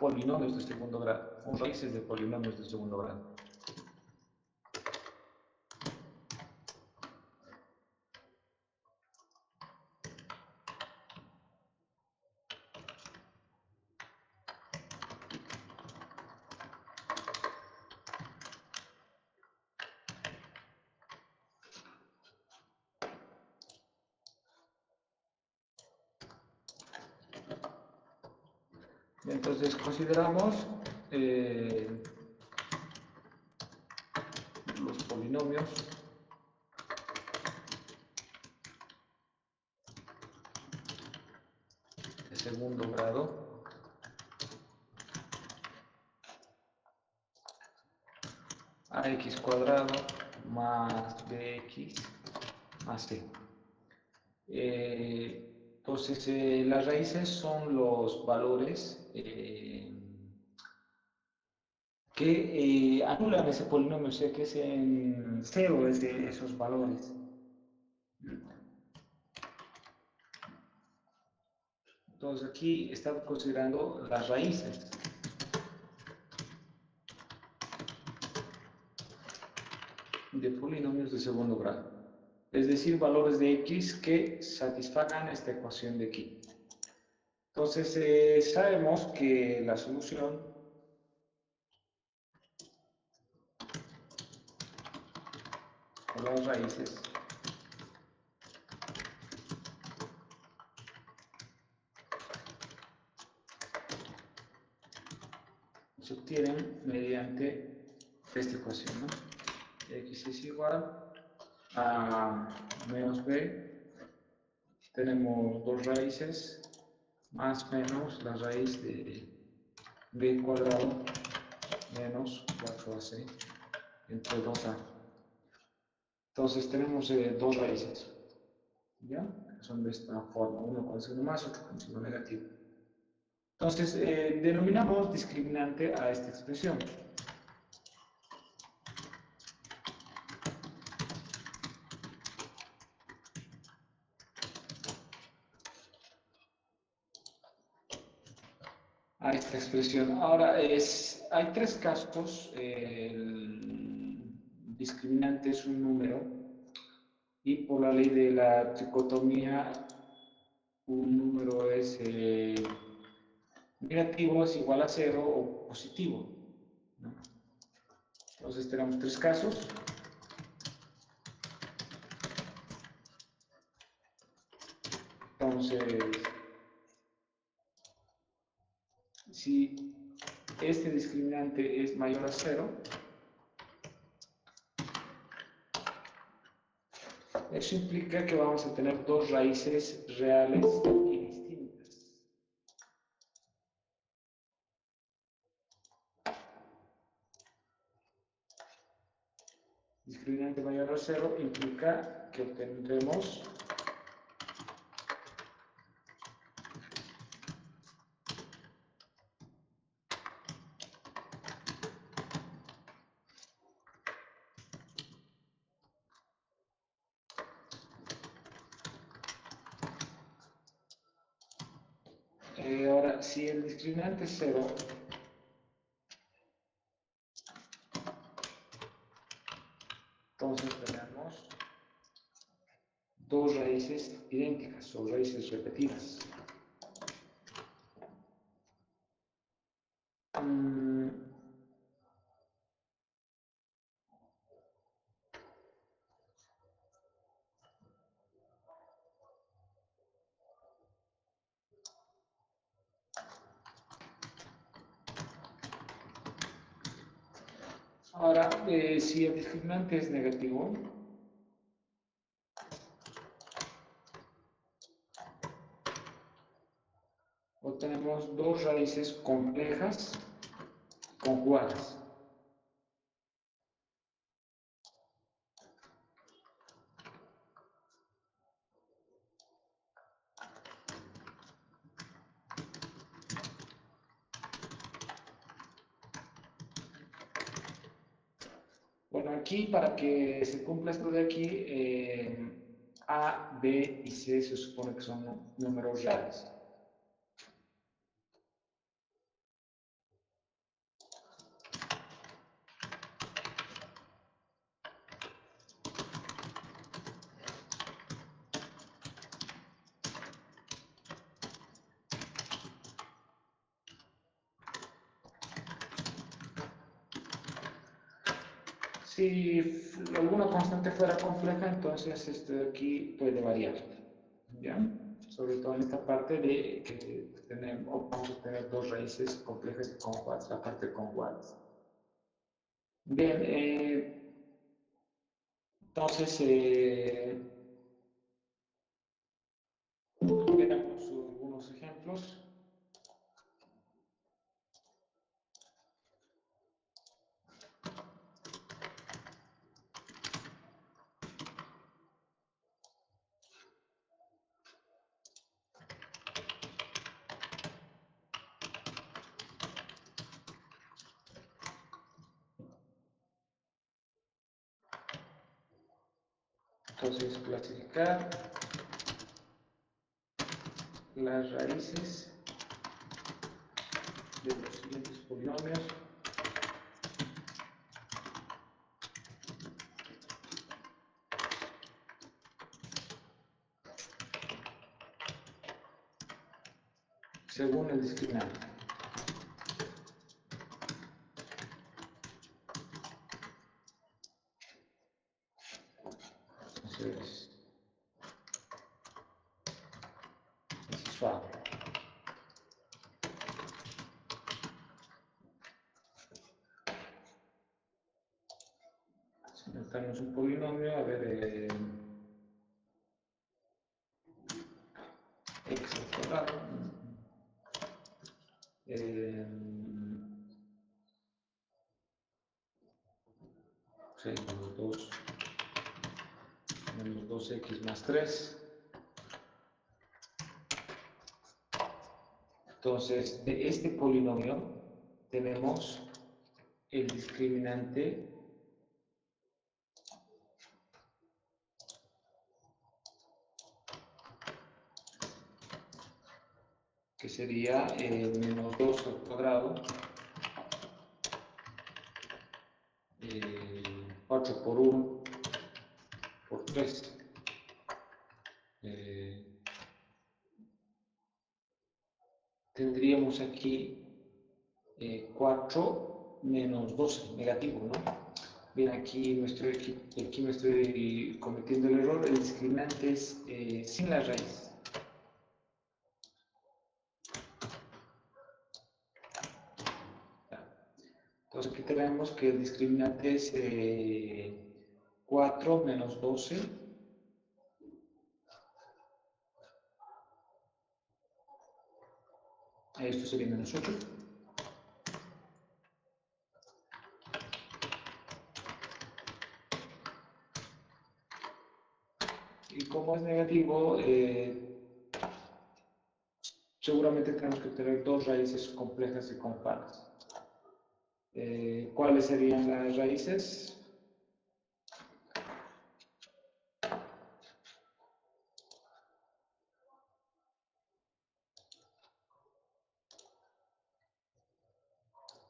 polinomios de segundo grado, o raíces de polinomios de segundo grado. Entonces consideramos los polinomios de segundo grado ax cuadrado más bx más c. Entonces las raíces son los valores que anulan ese polinomio, o sea que es en cero esos valores. Entonces aquí estamos considerando las raíces. De polinomios de segundo grado. Es decir, valores de x que satisfagan esta ecuación de aquí. Entonces sabemos que la solución por las raíces se obtienen mediante esta ecuación, ¿no? X es igual a menos b, tenemos dos raíces, más menos la raíz de b cuadrado menos 4ac entre 2a. Entonces tenemos dos raíces, ¿ya? Que son de esta forma, uno con signo más, otro con signo negativo. Entonces denominamos discriminante a esta expresión. A esta expresión. Ahora, hay tres casos. El discriminante es un número y por la ley de la tricotomía, un número es negativo es igual a 0 o positivo, ¿no? Entonces tenemos tres casos. Entonces, si este discriminante es mayor a 0, eso implica que vamos a tener dos raíces reales y distintas. Discriminante mayor a 0 implica que obtendremos ahora, si el discriminante es 0, entonces tenemos dos raíces idénticas o raíces repetidas. Ahora, si el discriminante es negativo, obtenemos dos raíces complejas conjugadas. Bueno, aquí para que se cumpla esto de aquí, A, B y C se supone que son números reales. Si alguna constante fuera compleja, entonces esto de aquí puede variar, ¿ya? Sobre todo en esta parte de que vamos a tener dos raíces complejas y conjugadas, la parte de conjugadas. Bien, entonces veamos algunos ejemplos. Entonces, clasificar las raíces de los siguientes polinomios. Según el discriminante. Entonces, es suave. Si notamos un polinomio, a ver, x al cuadrado, 6 menos 2x más 3. Entonces, de este polinomio tenemos el discriminante que sería menos 2 al cuadrado, 4 por 1 por 3. Tendríamos aquí 4 menos 12, negativo, ¿no? Bien, aquí me estoy cometiendo el error. El discriminante es sin la raíz. Entonces aquí tenemos que el discriminante es 4 menos 12. Esto sería menos 8. Y como es negativo, seguramente tenemos que tener dos raíces complejas y conjugadas. ¿Cuáles serían las raíces?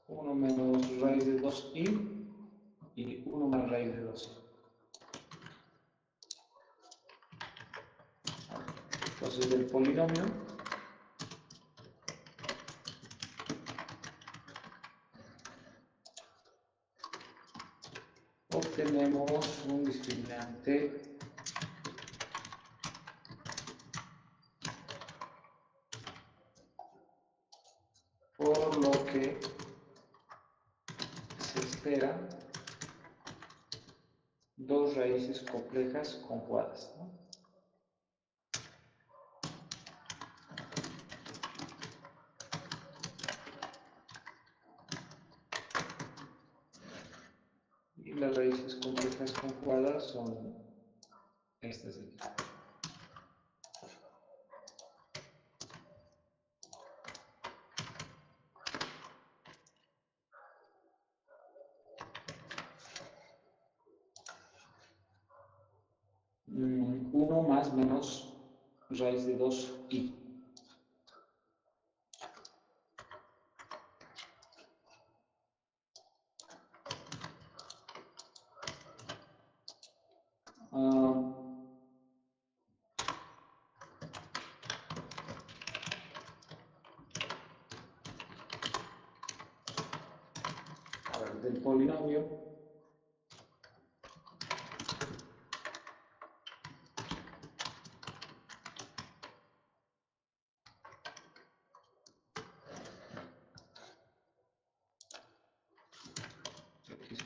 Uno menos raíz de 2i y 1 más raíz de 2i. Entonces, del polinomio obtenemos un discriminante por lo que se espera dos raíces complejas conjugadas, ¿no? Y las raíces complejas conjugadas son estas de aquí. Uno más menos raíz de 2i. A ver, del polinomio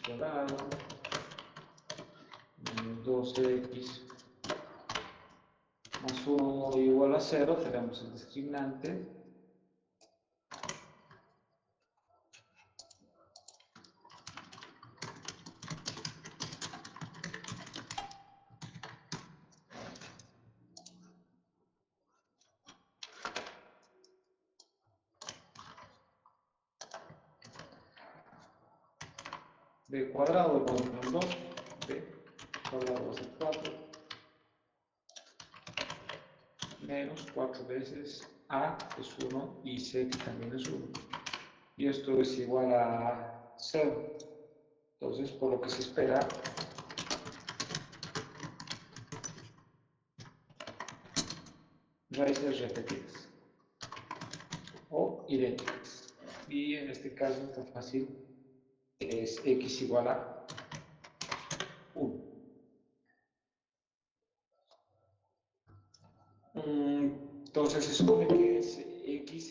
cuadrado menos 2x más 1 igual a 0, tenemos el discriminante. B cuadrado igual a menos 2, B cuadrado va a ser 4, menos 4 veces A es 1 y C también es 1. Y esto es igual a 0. Entonces, por lo que se espera, raíces repetidas o idénticas. Y en este caso está fácil, es x igual a 1. Entonces se supone que es x,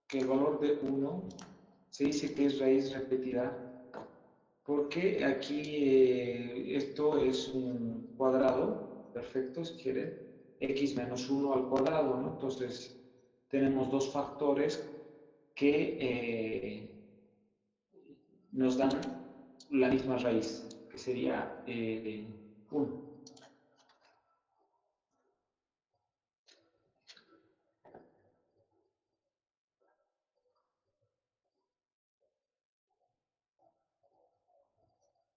que el valor de 1 se dice que es raíz repetida, porque aquí esto es un cuadrado, perfecto, si quieren, x menos 1 al cuadrado, ¿no? Entonces tenemos dos factores que nos dan la misma raíz, que sería 1.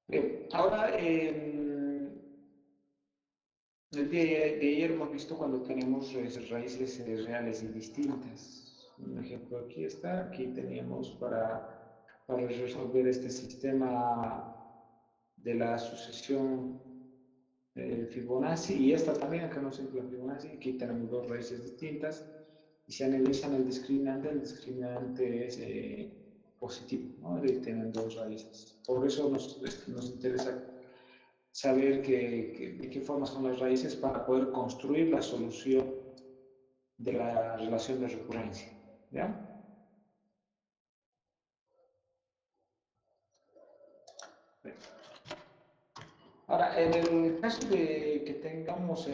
Bien, ahora el día de ayer hemos visto cuando tenemos raíces reales y distintas. Un ejemplo aquí está, aquí teníamos para resolver este sistema de la sucesión Fibonacci, y esta también, acá no se la Fibonacci, aquí tenemos dos raíces distintas, y si analizan el discriminante es positivo, ¿no? Y tienen dos raíces. Por eso nos interesa saber de qué forma son las raíces para poder construir la solución de la relación de recurrencia. ¿Ya? Ahora, en el caso de que tengamos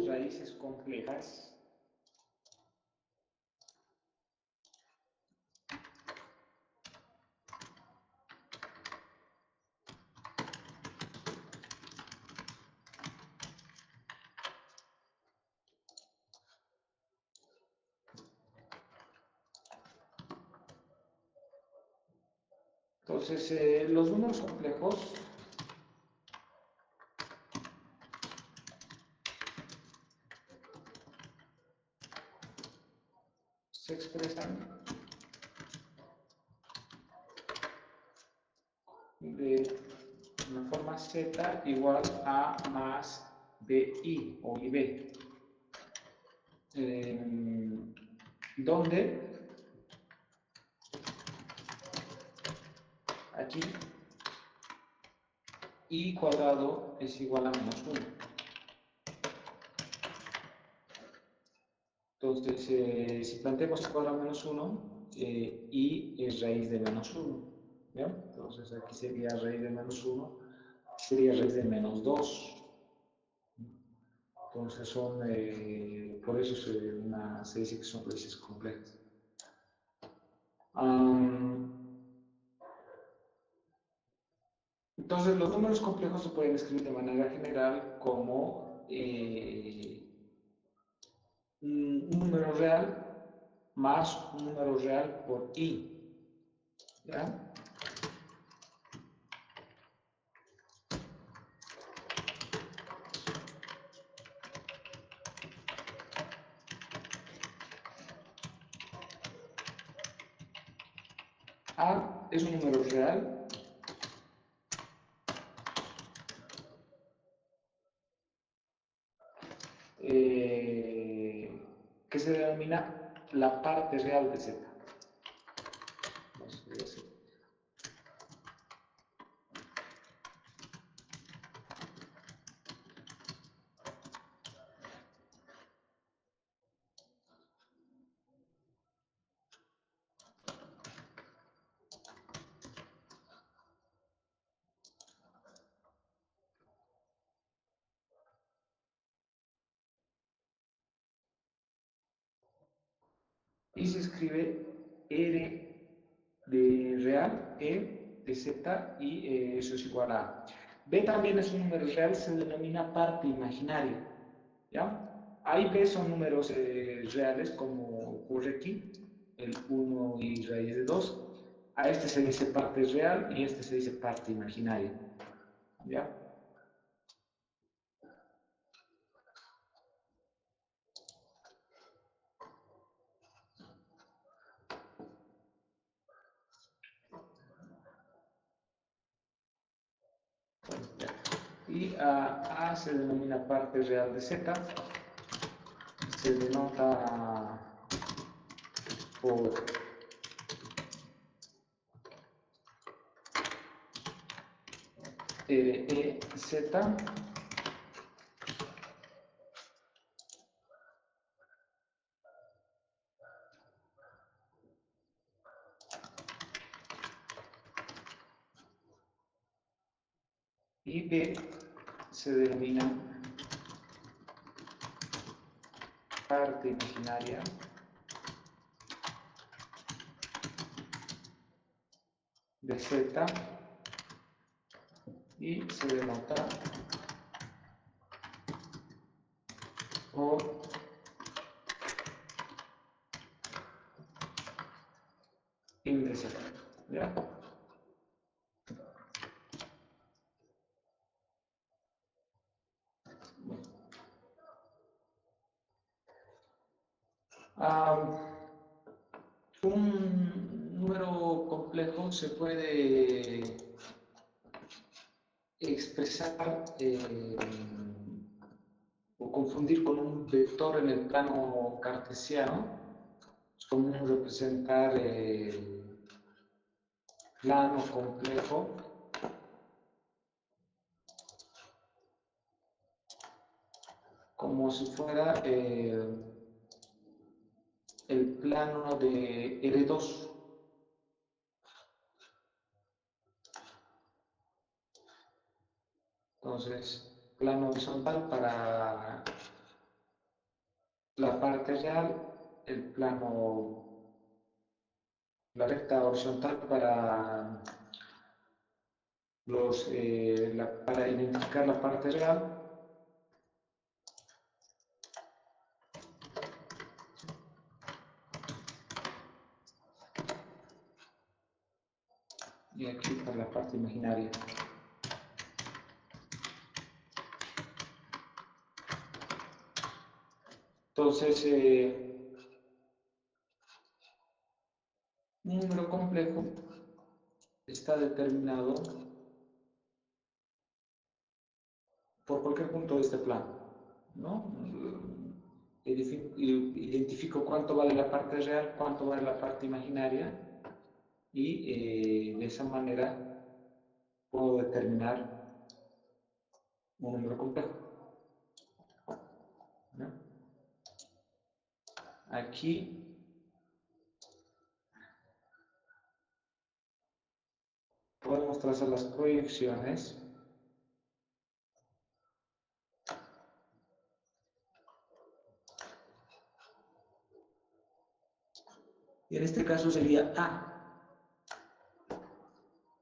raíces complejas, entonces los números complejos se expresan de una forma z igual a más bi o ib, donde aquí i cuadrado es igual a menos 1. Entonces, si planteamos i cuadrado menos 1, i es raíz de menos 1. ¿Bien? Entonces, aquí sería raíz de menos 1, sería raíz de menos 2. Entonces, por eso se dice que son raíces complejas. Entonces, los números complejos se pueden escribir de manera general como un número real más un número real por i. ¿Ya? A es un número real que se denomina la parte real de z. y se escribe R de real, E de Z y eso es igual a A. B también es un número real, se denomina parte imaginaria, ¿ya? A y B son números reales, como ocurre aquí, el 1 y raíz de 2. A este se dice parte real y este se dice parte imaginaria, ¿ya? Y A se denomina parte real de Z, se denota por REZ, y B se denomina parte imaginaria de Z y se denota por índice, ¿ya? Un número complejo se puede expresar o confundir con un vector en el plano cartesiano. Es común representar el plano complejo como si fuera el plano de R2. Entonces, plano horizontal para la parte real, el plano, la recta horizontal para para identificar la parte real, y aquí para la parte imaginaria. Entonces, un número complejo está determinado por cualquier punto de este plano, ¿no? Identifico cuánto vale la parte real, cuánto vale la parte imaginaria, y de esa manera puedo determinar un número complejo, ¿no? Aquí podemos trazar las proyecciones y en este caso sería A,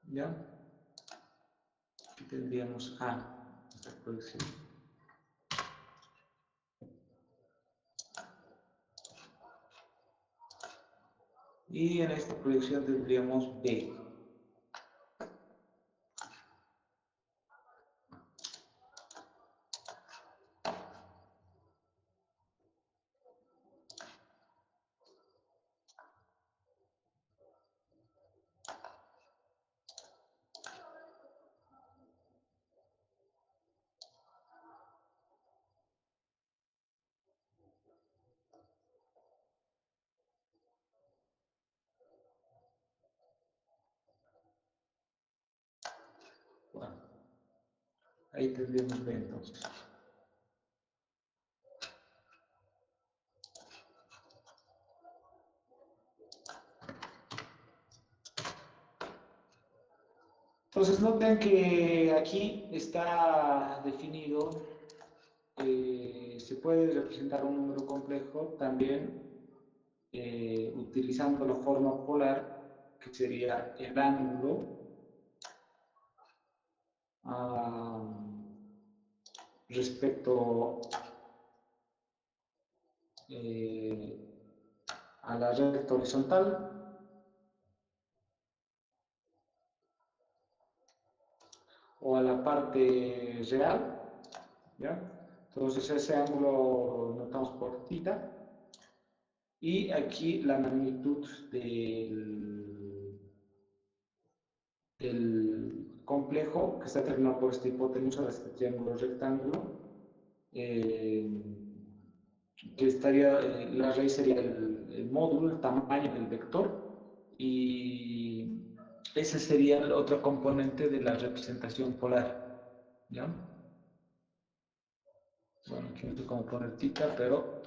¿ya? Aquí tendríamos A, esta proyección. Y en esta proyección tendríamos B. Bueno, ahí tendríamos B entonces. Entonces noten que aquí está definido, se puede representar un número complejo también utilizando la forma polar, que sería el ángulo respecto a la recta horizontal o a la parte real, ¿ya? Entonces ese ángulo lo notamos por θ, y aquí la magnitud del complejo que está terminado por esta hipotenusa de este triángulo rectángulo, que estaría, la raíz sería el módulo, el tamaño del vector, y ese sería el otro componente de la representación polar, ¿ya? Bueno, aquí no sé cómo poner θ, pero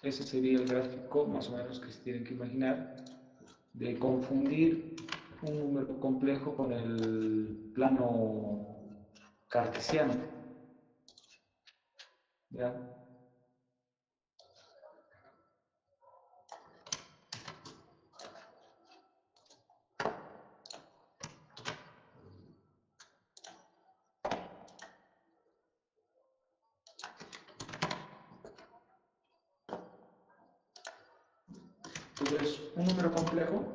ese sería el gráfico más o menos que se tienen que imaginar de confundir un número complejo con el plano cartesiano, ¿ya? Entonces, un número complejo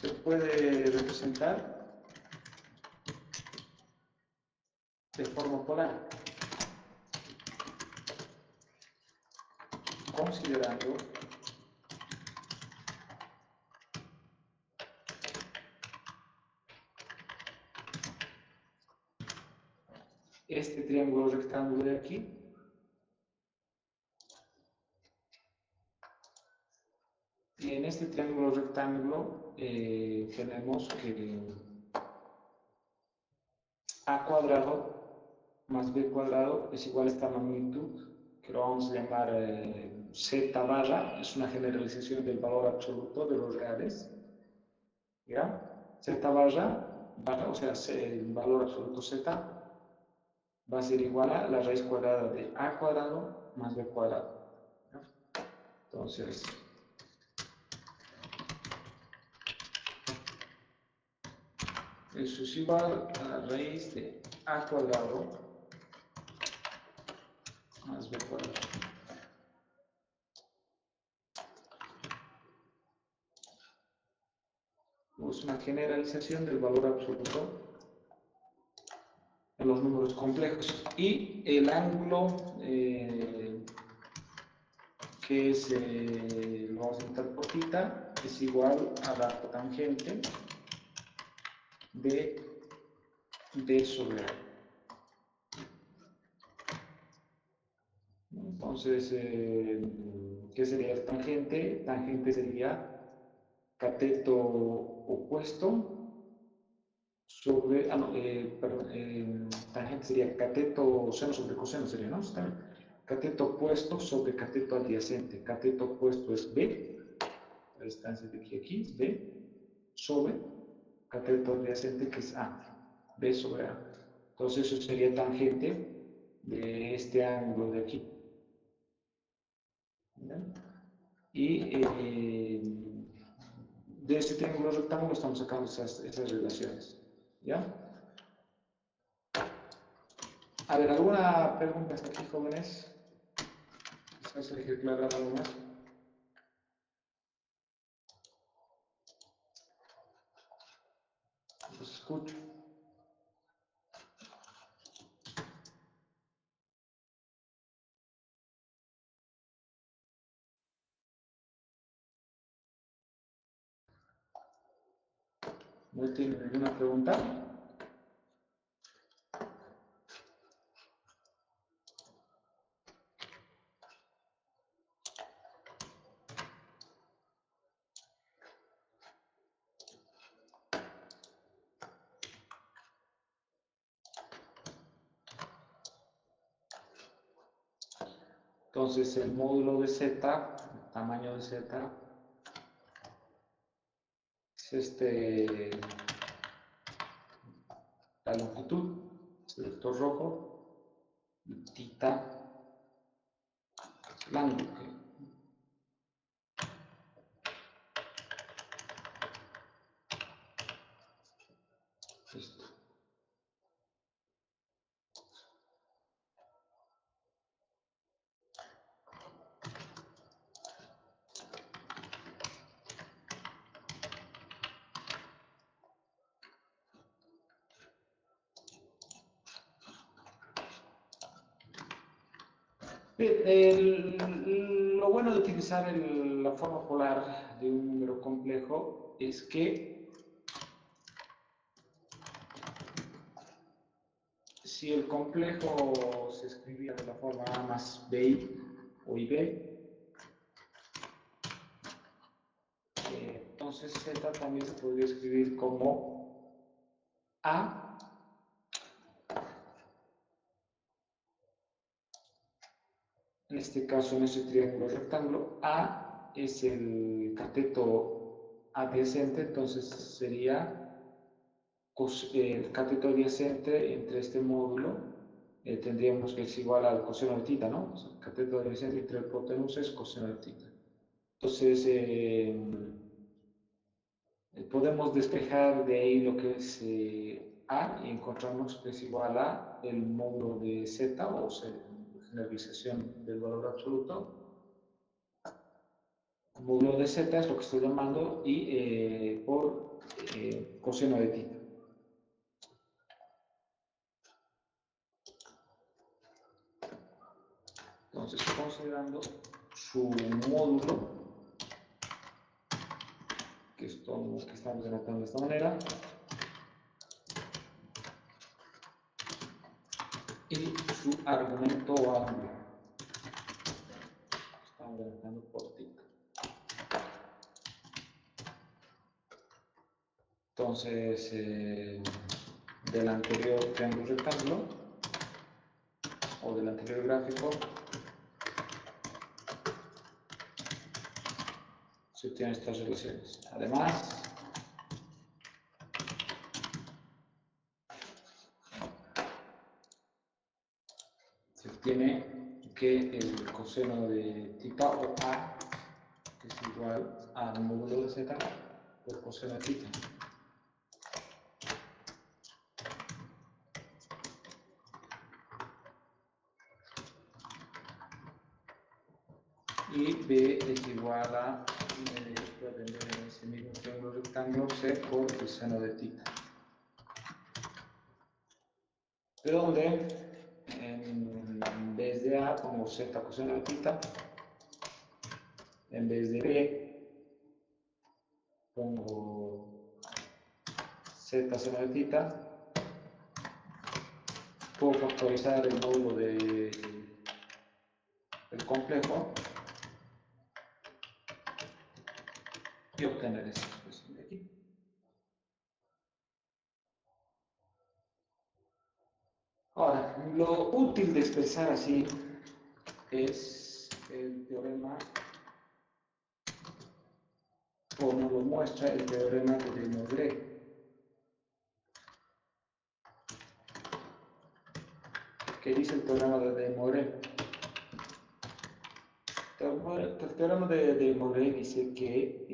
se puede representar de forma polar, considerando este triángulo rectángulo de aquí y en este triángulo rectángulo tenemos que a cuadrado más b cuadrado es igual a esta magnitud, que lo vamos a llamar z barra, es una generalización del valor absoluto de los reales, ¿ya? Z barra, o sea, el valor absoluto z va a ser igual a la raíz cuadrada de a cuadrado más b cuadrado, ¿ya? Entonces, eso es igual a la raíz de a cuadrado más b cuadrado. Es una generalización del valor absoluto en los números complejos. Y el ángulo que es, lo vamos a notar por θ, es igual a la tangente de d sobre a. Entonces, ¿qué sería el tangente? Tangente sería cateto opuesto sobre, perdón, tangente sería cateto seno sobre coseno, sería, ¿no? Está bien. Cateto opuesto sobre cateto adyacente. Cateto opuesto es B, la distancia de aquí a aquí es B, sobre cateto adyacente que es A, B sobre A. Entonces eso sería tangente de este ángulo de aquí. ¿Bien? Y de este triángulo rectángulo estamos sacando esas relaciones. ¿Ya? A ver, ¿alguna pregunta hasta aquí, jóvenes? Quizás hay que aclarar algo más. Los escucho. ¿No tienen ninguna pregunta? Entonces, el módulo de z, el tamaño de z, es la longitud, es el vector rojo, y θ Language. Listo. Lo bueno de utilizar la forma polar de un número complejo es que si el complejo se escribía de la forma A más BI o IB, entonces Z también se podría escribir como A, en este caso en este triángulo rectángulo, A es el cateto adyacente, entonces sería el cateto adyacente entre este módulo, tendríamos que es igual al coseno de θ, ¿no? O sea, el cateto adyacente entre la hipotenusa es coseno de θ. Entonces, podemos despejar de ahí lo que es A y encontramos que es igual a el módulo de Z, o sea, generalización del valor absoluto. El módulo de Z es lo que estoy llamando y por coseno de θ. Entonces, considerando su módulo, que estamos denotando de esta manera, y su argumento o ángulo, estamos denotando por θ. Entonces, del anterior triángulo rectángulo, o del anterior gráfico, se obtienen estas relaciones. Además, se obtiene que el coseno de θ o A es igual al módulo de Z por coseno de θ. Y B es igual a, pueden ver en ese mismo triángulo rectángulo, C por el seno de θ. De donde, en vez de A pongo Z coseno de θ, en vez de B pongo Z seno de θ, puedo factorizar el módulo del complejo y obtener esa expresión de aquí. Ahora, lo útil de expresar así es el teorema, o nos lo muestra el teorema de De Morgan. ¿Qué dice el teorema de De Morgan? El teorema de De Morgan dice que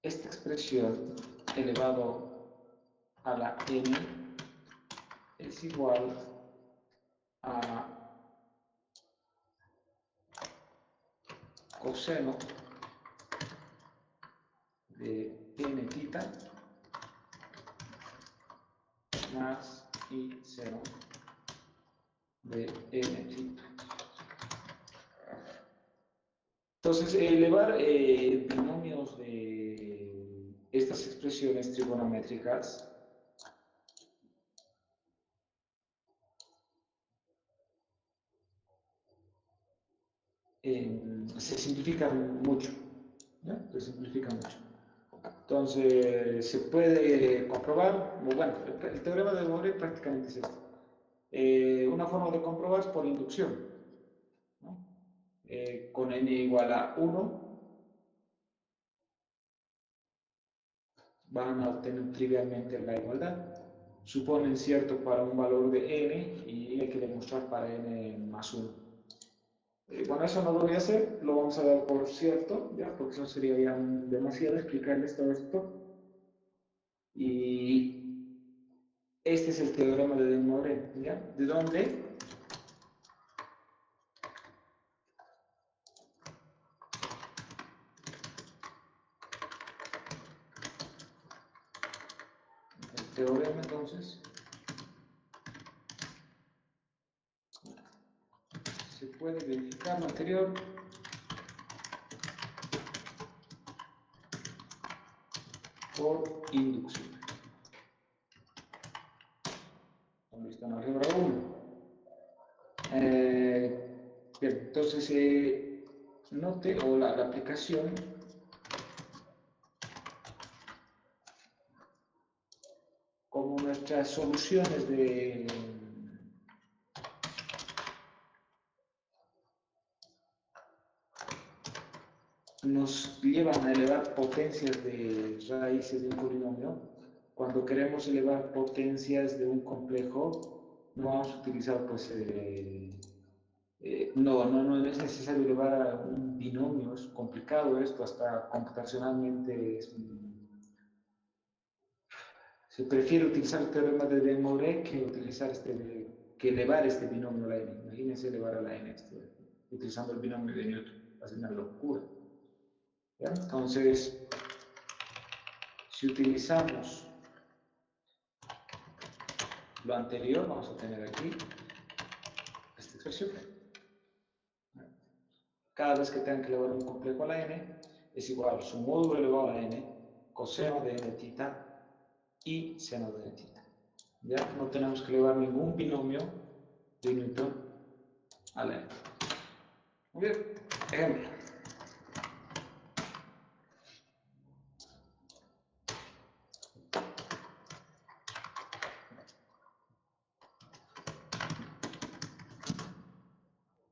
esta expresión elevado a la n es igual a coseno de n θ más I0 de n θ. Entonces, elevar binomios de estas expresiones trigonométricas se simplifican mucho, ¿no? Se simplifican mucho. Entonces, se puede comprobar, bueno, el teorema de De Morgan prácticamente es esto. Una forma de comprobar es por inducción, ¿no? Con n igual a 1, van a obtener trivialmente la igualdad. Suponen cierto para un valor de n y hay que demostrar para n más 1. Bueno, eso no lo voy a hacer, lo vamos a dar por cierto, ¿ya? Porque eso sería ya demasiado explicarles todo esto. Y este es el teorema de De Morgan, ¿ya? ¿De dónde? El teorema, entonces, se puede verificar lo anterior por inducción. ¿Dónde está en álgebra 1? Bien, entonces, note o la aplicación como nuestras soluciones nos llevan a elevar potencias de raíces de un polinomio. Cuando queremos elevar potencias de un complejo, no vamos a utilizar pues no es necesario elevar a un binomio, es complicado esto, hasta computacionalmente se prefiere utilizar el teorema de De Morgan que utilizar que elevar este binomio a la n. Imagínense elevar a la n utilizando el binomio de Newton, es una locura. ¿Ya? Entonces, si utilizamos lo anterior, vamos a tener aquí esta expresión. Cada vez que tengan que elevar un complejo a la n, es igual a su módulo elevado a la n, coseno de n tita y seno de n tita. ¿Ya? No tenemos que elevar ningún binomio de Newton a la n. Muy bien, ejemplo.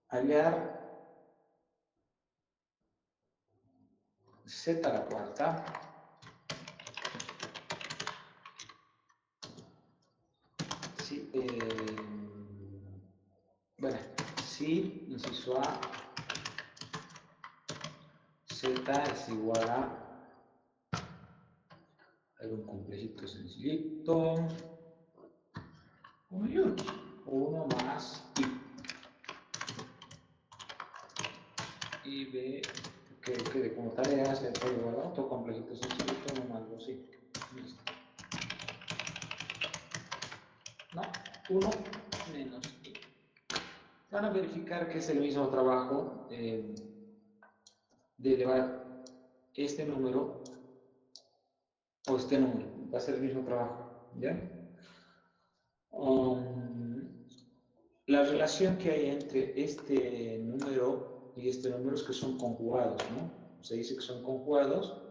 Hallar z a la cuarta si, bueno, si inciso A z es igual a un complejito sencillito 1 y 1, 1 más y b que quede como tarea z igual a otro complejito sencillito 1 más 2 y listo. No, 1 menos i. Van a verificar que es el mismo trabajo de elevar este número o este número. Va a ser el mismo trabajo, ¿ya? La relación que hay entre este número y este número es que son conjugados, ¿no? Se dice que son conjugados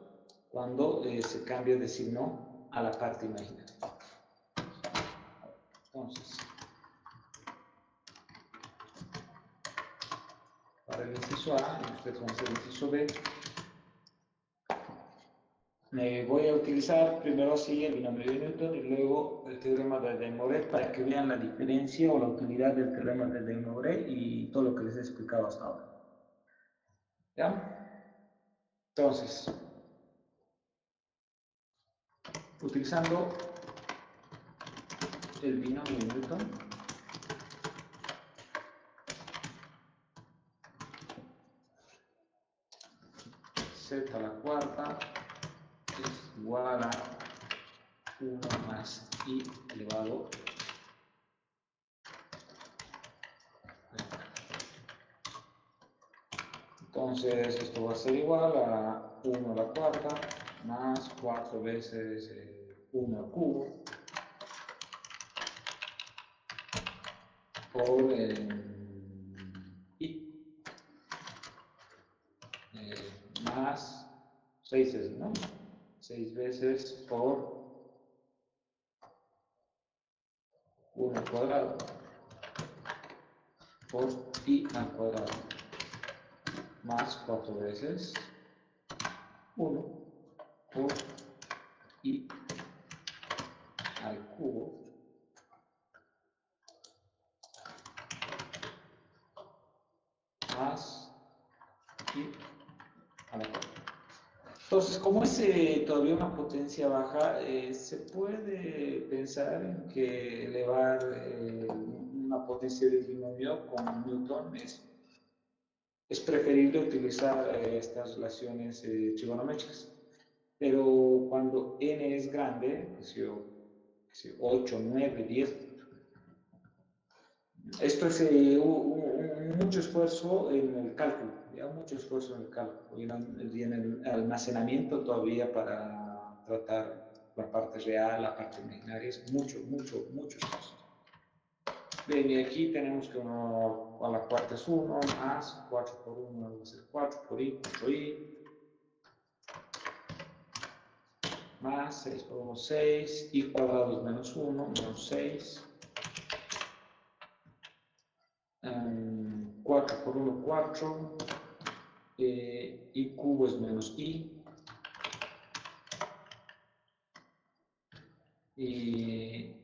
cuando se cambia de signo a la parte imaginaria. Entonces, para el inciso A, y ustedes van a hacer el inciso B, voy a utilizar primero así el binomio de Newton y luego el teorema de De Morgan para que vean la diferencia o la utilidad del teorema de De Morgan y todo lo que les he explicado hasta ahora. ¿Ya? Entonces, utilizando el binomio de Newton, z a la cuarta es igual a 1 más i elevado entonces esto va a ser igual a 1 a la cuarta más 4 veces 1 al cubo por i más 6 veces, ¿no? 6 veces por 1 al cuadrado por i al cuadrado más 4 veces 1 por i al cubo más i a la cuarta. Entonces, como es todavía una potencia baja, se puede pensar en que elevar una potencia de binomio con Newton es preferible utilizar estas relaciones trigonométricas. Pero cuando n es grande, 8, 9, 10, esto es mucho esfuerzo en el cálculo, ya mucho esfuerzo en el cálculo y en el almacenamiento todavía para tratar la parte real, la parte imaginaria, es mucho esfuerzo. Bien, y aquí tenemos que 1 a la cuarta es 1, más 4 por 1 va a ser 4 por i, 4i, más 6 por 1, 6, i cuadrado es menos 1, menos 6. 4 por 1, 4, i cubo es menos i, y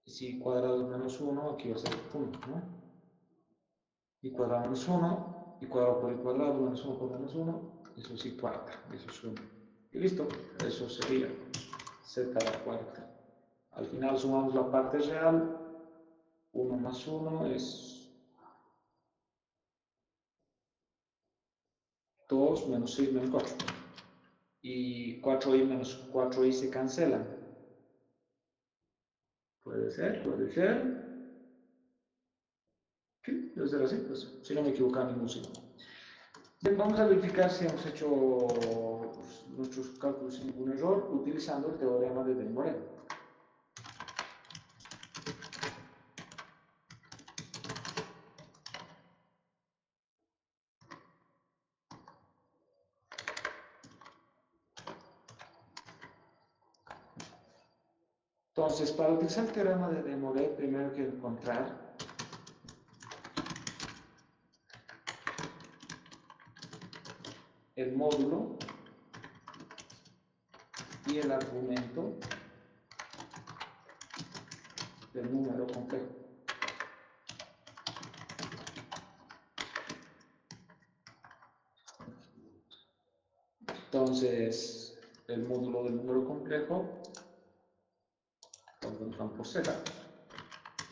si cuadrado es menos 1, aquí va a ser 1, ¿no? I cuadrado menos 1, i cuadrado por i cuadrado, menos 1 por menos 1, eso es i cuarta, eso es 1. Y listo, eso sería z a la cuarta. Al final sumamos la parte real, 1 más 1 es 2 menos 6 menos 4. Y 4i menos 4i se cancelan. Puede ser, puede ser. Sí, debe ser así, pues, si no me equivoco en ningún signo. Bien, vamos a verificar si hemos hecho nuestros cálculos sin ningún error utilizando el teorema de De Morel. Entonces, para utilizar el teorema de De Morel, primero hay que encontrar el módulo y el argumento del número complejo. Entonces, el módulo del número complejo, lo encontramos por z,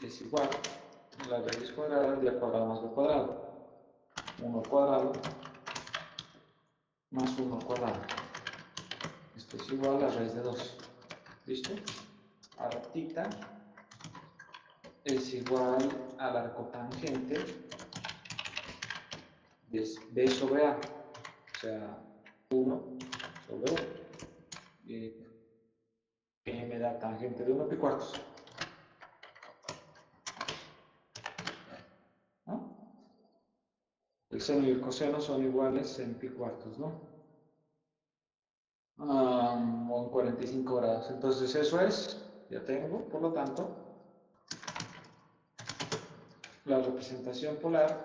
es igual a la raíz cuadrada de a cuadrado más b cuadrado. 1 al cuadrado más 1 al cuadrado. Esto es igual a raíz de 2. ¿Listo? Ahora tita es igual al arco tangente de b sobre a, o sea, 1 sobre 1. Que me da tangente de 1 pi cuartos. ¿No? El seno y el coseno son iguales en pi cuartos, ¿no? O en 45 grados. Entonces eso es, ya tengo, por lo tanto, la representación polar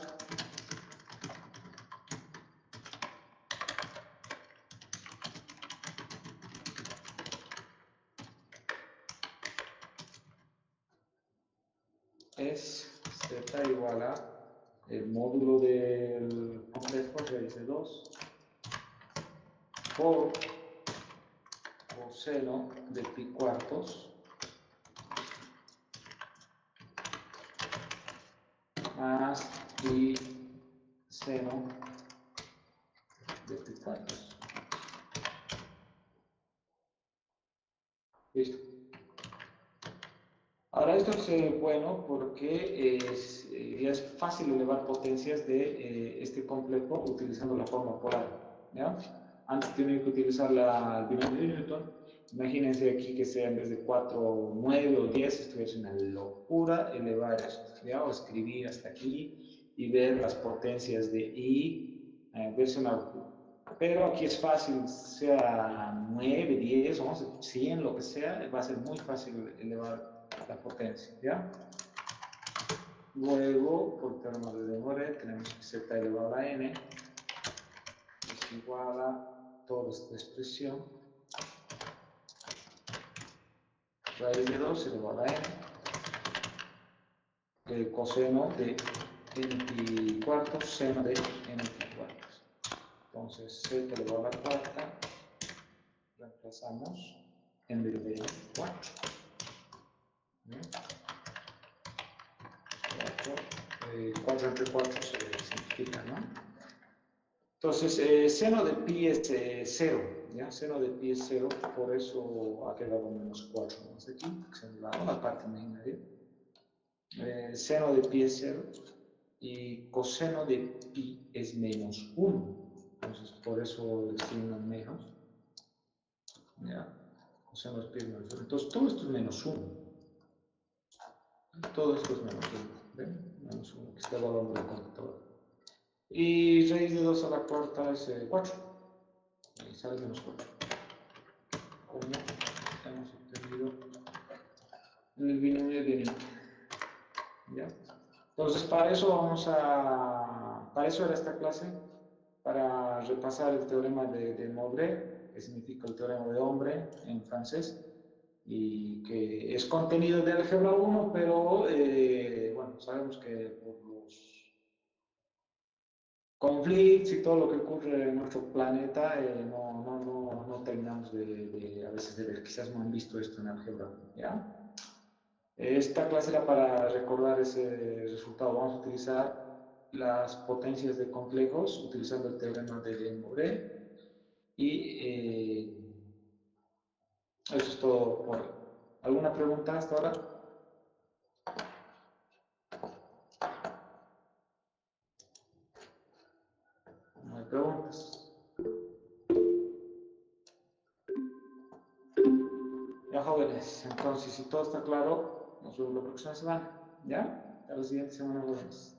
es z igual a el módulo del complejo raíz de 2 por coseno de pi cuartos más pi seno de pi cuartos. Listo. Ahora esto es bueno porque ya es fácil elevar potencias de este complejo utilizando la forma polar, ¿ya? Antes tenía que utilizar el binomio de Newton. Imagínense aquí que sea en vez de 4, 9 o 10, esto es una locura elevar esto, ¿ya? O escribir hasta aquí y ver las potencias de I, verse una locura. Pero aquí es fácil, sea 9, 10, 11, 100, lo que sea, va a ser muy fácil elevar la potencia, ¿ya? Luego, por teorema de De Morel, tenemos que z elevado a n es igual a toda esta expresión raíz de 2 elevado a n, el coseno de n pi cuartos, seno de n pi cuartos. Entonces, z elevado a la cuarta, reemplazamos en vez de 4. 4 entre 4 se simplifica, ¿no? Entonces, seno de pi es 0, ¿ya? Seno de pi es 0, por eso ha quedado menos 4 más aquí, que es la parte imaginaria. Seno de pi es 0 y coseno de pi es menos 1. Entonces, por eso el signo menos. ¿Ya? Coseno de pi es menos 1. Entonces, todo esto es menos 1. Todo esto es menos 1. ¿Ven? Menos 1, que está evaluando la computadora. Y raíz de 2 a la cuarta es 4. Y sale menos 4. Como hemos obtenido en el binomio de n. ¿Ya? Entonces, para eso era esta clase, para repasar el teorema de Maubré, que significa el teorema de hombre en francés, y que es contenido de álgebra 1, pero bueno, sabemos que por los conflictos y todo lo que ocurre en nuestro planeta, no terminamos a veces de ver, quizás no han visto esto en álgebra 1, ¿ya? Esta clase era para recordar ese resultado. Vamos a utilizar las potencias de complejos utilizando el teorema de Maubré. Y eso es todo por hoy. ¿Alguna pregunta hasta ahora? No hay preguntas. Ya, jóvenes, entonces, si todo está claro, nos vemos la próxima semana. ¿Ya? Hasta la siguiente semana, jóvenes.